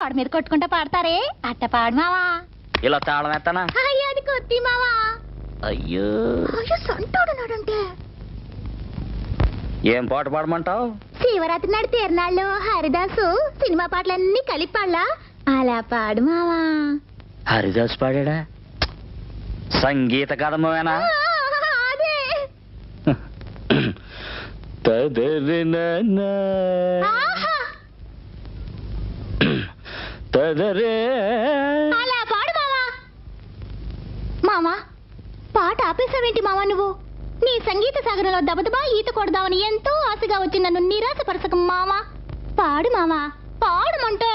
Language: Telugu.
పాడు మీద కొట్టుకుంటా పాడతారే అట్ట పాడు మావా. ఇలా తాళం ఎత్తనా? అయ్యో అది కొద్ది మావా. అయ్యో అయ్యో సంటాడున్నాడంటే. ఏం పాట పాడమంటావు? శివరాత్రి నాడు తీర్నాళ్ళు హరిదాసు సినిమా పాటలన్నీ కలిపి పాడలా అలా పాడు మావా. హరిదాస్ పాడా? సంగీత కదమేనా? అదే అలా పాడు మావా. మావా పాట ఆపేసావేంటి మావా నువ్వు? నీ సంగీత సాగరంలో దబదబా ఈత కొడదామని ఎంతో ఆశగా వచ్చి నన్ను నిరాశపరచక మావా. పాడు మావా పాడమంటే.